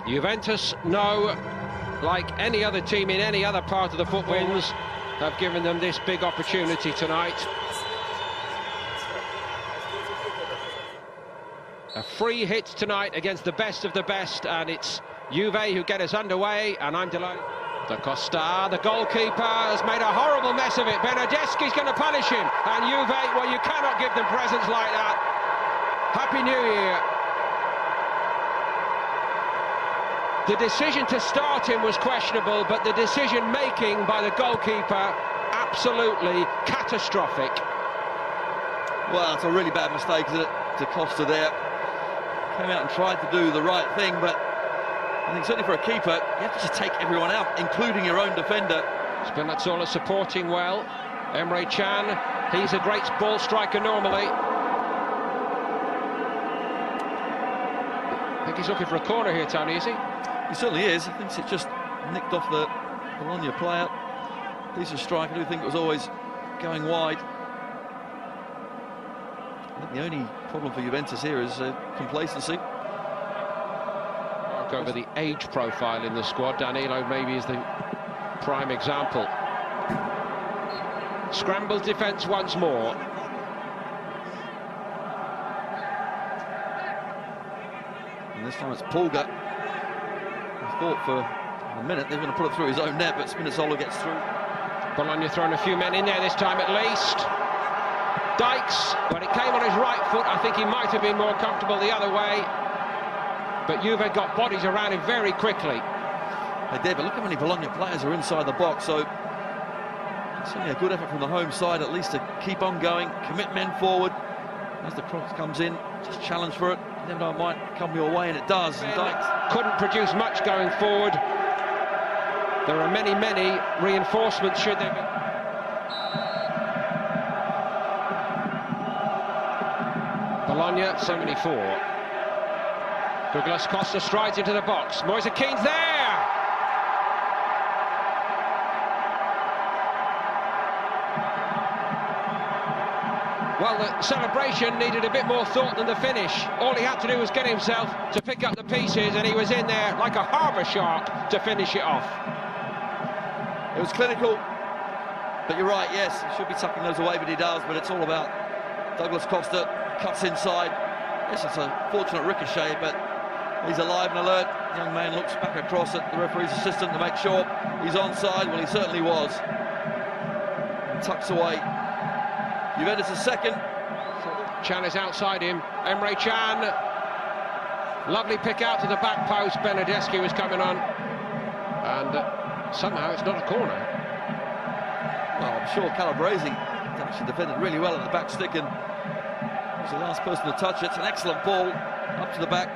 Juventus know, like any other team in any other part of the footwinds, have given them this big opportunity tonight. A free hit tonight against the best of the best, and it's Juve who get us underway, and I'm delighted. Da Costa, the goalkeeper, has made a horrible mess of it. Bernardeschi's going to punish him, and Juve, well, you cannot give them presents like that. Happy New Year. The decision to start him was questionable, but the decision-making by the goalkeeper, absolutely catastrophic. Well, it's a really bad mistake to Costa there. Came out and tried to do the right thing, but I think certainly for a keeper, you have to just take everyone out, including your own defender. Spinazzola supporting well. Emre Can, he's a great ball striker normally. I think he's looking for a corner here, Tony, is he? He certainly is. He thinks it just nicked off the Bologna player. Decent strike. I do think it was always going wide. I think the only problem for Juventus here is complacency. Mark over the age profile in the squad. Danilo maybe is the prime example. Scrambled defence once more. And this time it's Pulga. I thought for a minute they're going to put it through his own net, but Spinazzola gets through. Bologna throwing a few men in there this time at least. Dykes, when it came on his right foot, I think he might have been more comfortable the other way. But Juve got bodies around him very quickly. They did, but look how many Bologna players are inside the box, so certainly a good effort from the home side, at least to keep on going, commit men forward. As the cross comes in, just challenge for it. You never know, it might come your way, and it does. And Dykes couldn't produce much going forward. There are many, many reinforcements should there be. Bologna, 74. Douglas Costa strides into the box. Moise Keane's there! Well, the celebration needed a bit more thought than the finish. All he had to do was get himself to pick up the pieces, and he was in there like a harbour shark to finish it off. It was clinical, but you're right, yes, he should be tucking those away, but he does, but it's all about Douglas Costa. Cuts inside. Yes, it's a fortunate ricochet, but he's alive and alert. The young man looks back across at the referee's assistant to make sure he's onside. Well, he certainly was. And tucks away. Juventus is second. Can is outside him. Emre Can. Lovely pick out to the back post. Bernardeschi was coming on. And somehow it's not a corner. Well, I'm sure Calabrese actually defended really well at the back stick, and was the last person to touch it. It's an excellent ball up to the back.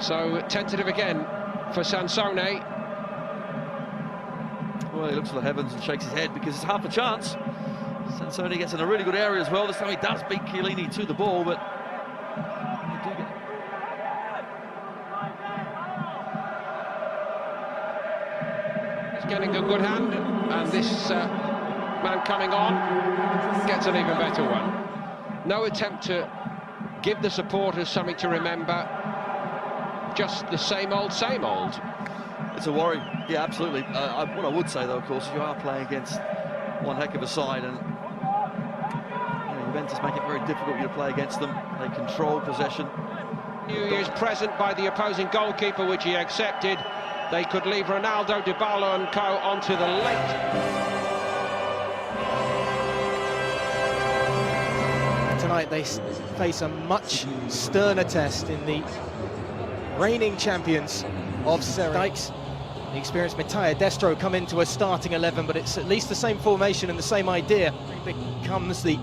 So tentative again for Sansone. Well, he looks to the heavens and shakes his head because it's half a chance. Sansone gets in a really good area as well. This time he does beat Chiellini to the ball, but he's getting a good hand, and this man coming on gets an even better one. No attempt to give the supporters something to remember, just the same old, same old. It's a worry, yeah, absolutely. What I would say, though, of course, is you are playing against one heck of a side, and Juventus make it very difficult for you to play against them. They control possession. New Year's present by the opposing goalkeeper, which he accepted. They could leave Ronaldo, Dybala and co onto the late. Tonight they face a much sterner test in the reigning champions of Serie A. Dykes, the experienced Mattia Destro come into a starting 11, but it's at least the same formation and the same idea. Becomes the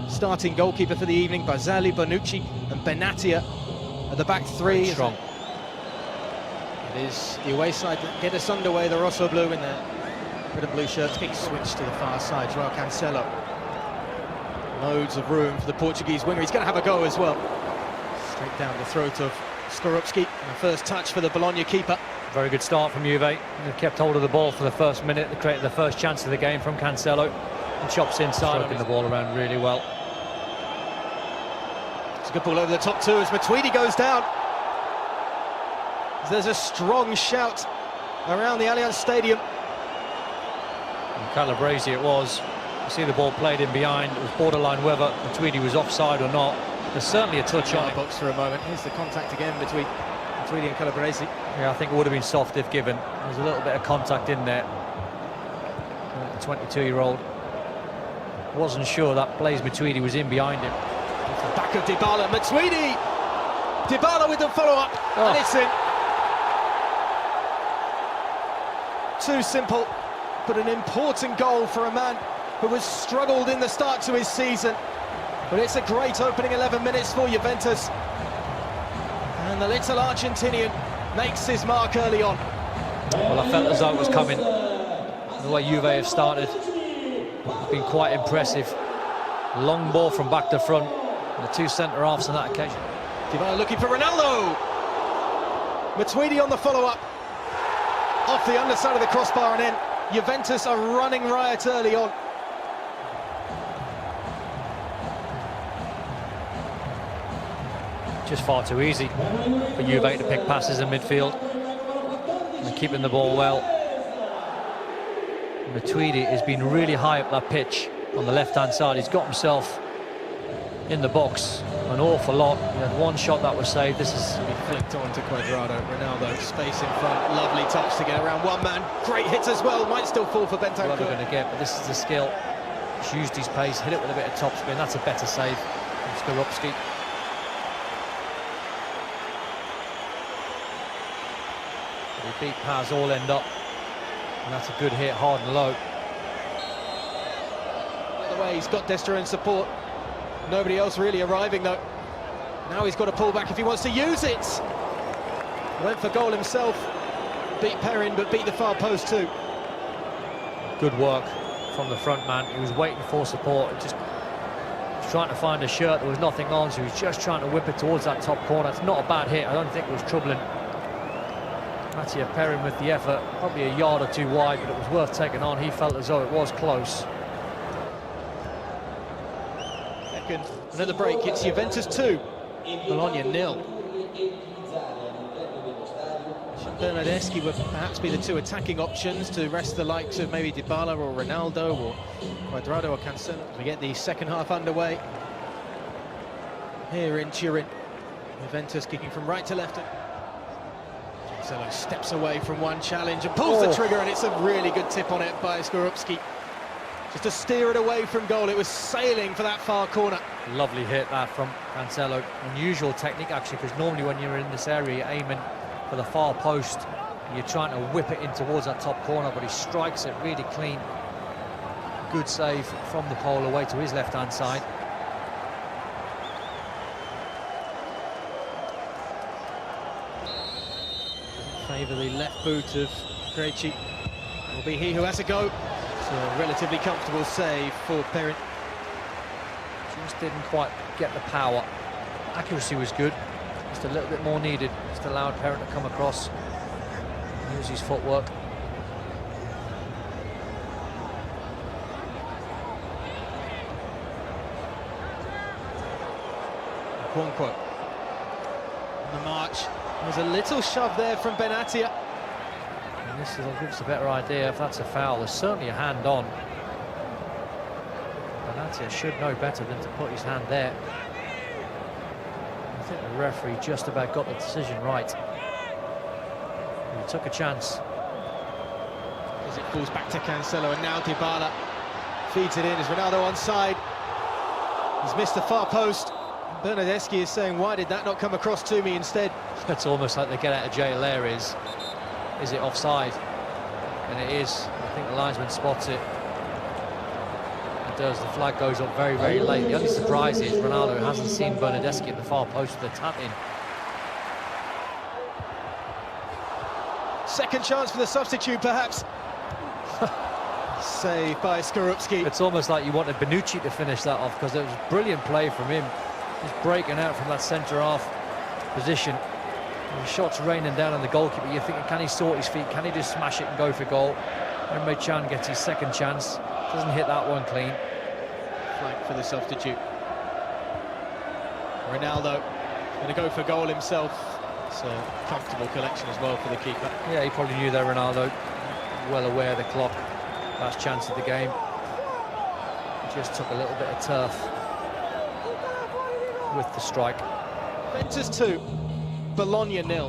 starting goalkeeper for the evening. Barzagli, Bonucci and Benatia at the back three. Very strong. It is the away side that get us underway, the Rosso Blue in their red and blue shirts. Big switch to the far side, Joao Cancelo. Loads of room for the Portuguese winger. He's going to have a go as well. Straight down the throat of Skorupski. And the first touch for the Bologna keeper. Very good start from Juve. They've kept hold of the ball for the first minute. They created the first chance of the game from Cancelo. And chops inside, working the ball around really well. It's a good ball over the top too as Matuidi goes down. There's a strong shout around the Allianz Stadium. And Calabrese it was. You see the ball played in behind. It was borderline whether Matuidi was offside or not. There's certainly a touch on it. Box for a moment. Here's the contact again between Matuidi and Calabrese. Yeah, I think it would have been soft if given. There's a little bit of contact in there. The 22-year-old wasn't sure that Blaise Matuidi was in behind him. Off the back of Dybala, Matuidi! Dybala with the follow-up, and it's in. Too simple, but an important goal for a man who has struggled in the start to his season. But it's a great opening 11 minutes for Juventus. And the little Argentinian makes his mark early on. Well, I felt as though it was coming. The way Juve have started has been quite impressive. Long ball from back to front. And the two centre-halves on that occasion. Dybala looking for Ronaldo. Matuidi on the follow-up. Off the underside of the crossbar, and then Juventus are running riot early on. Just far too easy for Juve to pick passes in midfield and keeping the ball well. Matuidi has been really high up that pitch on the left-hand side. He's got himself in the box an awful lot. He had one shot that was saved. This is flicked on to Cuadrado. Ronaldo, space in front, lovely touch to get around one man. Great hits as well, might still fall for Bentancur. what we're going to get, but this is the skill. He's used his pace, hit it with a bit of topspin. That's a better save from Skorupski. He beat Paz all end up, and that's a good hit, hard and low. By the way, he's got Destro in support. Nobody else really arriving though. Now he's got to pull back if he wants to use it. Went for goal himself. Beat Perrin, but beat the far post too. Good work from the front man. He was waiting for support, just trying to find a shirt. There was nothing on, so he was just trying to whip it towards that top corner. It's not a bad hit. I don't think it was troubling Mattia Perrin with the effort. Probably a yard or two wide, but it was worth taking on. He felt as though it was close. Second, another break. It's Juventus 2, Bologna 0. Bernardeschi would perhaps be the two attacking options to rest the likes of maybe Dybala or Ronaldo or Cuadrado or Cancelo. We get the second half underway here in Turin. Juventus kicking from right to left. Cancelo steps away from one challenge and pulls the trigger, and it's a really good tip on it by Skorupski. Just to steer it away from goal. It was sailing for that far corner. Lovely hit that from Cancelo. Unusual technique actually, because normally when you're in this area you're aiming for the far post, you're trying to whip it in towards that top corner, but he strikes it really clean. Good save from the pole away to his left-hand side. Favour the left boot of Krejci. Will be he who has a go. So a relatively comfortable save for Perrin. Just didn't quite get the power. Accuracy was good. Just a little bit more needed. Just allowed Perrin to come across, use his footwork. Quonquo on the march. There's a little shove there from Benatia. And this will give us a better idea if that's a foul. There's certainly a hand on. Benatia should know better than to put his hand there. I think the referee just about got the decision right. He took a chance. As it falls back to Cancelo, and now Dybala feeds it in. Is Ronaldo onside? He's missed the far post. Bernardeschi is saying, why did that not come across to me instead? It's almost like the get out of jail there is it offside? And it is. I think the linesman spots it. It does. The flag goes up very, very late. The only surprise is Ronaldo hasn't seen Bernardeschi at the far post for the tap-in. Second chance for the substitute, perhaps. Saved by Skorupski. It's almost like you wanted Bonucci to finish that off, because it was brilliant play from him. Just breaking out from that centre-half position. The shot's raining down on the goalkeeper. You're thinking, can he sort his feet? Can he just smash it and go for goal? Emre Can gets his second chance. Doesn't hit that one clean. Flank for the substitute. Ronaldo going to go for goal himself. It's a comfortable collection as well for the keeper. Yeah, he probably knew that Ronaldo, well aware of the clock, last chance of the game. Just took a little bit of turf with the strike. Juventus 2, Bologna 0.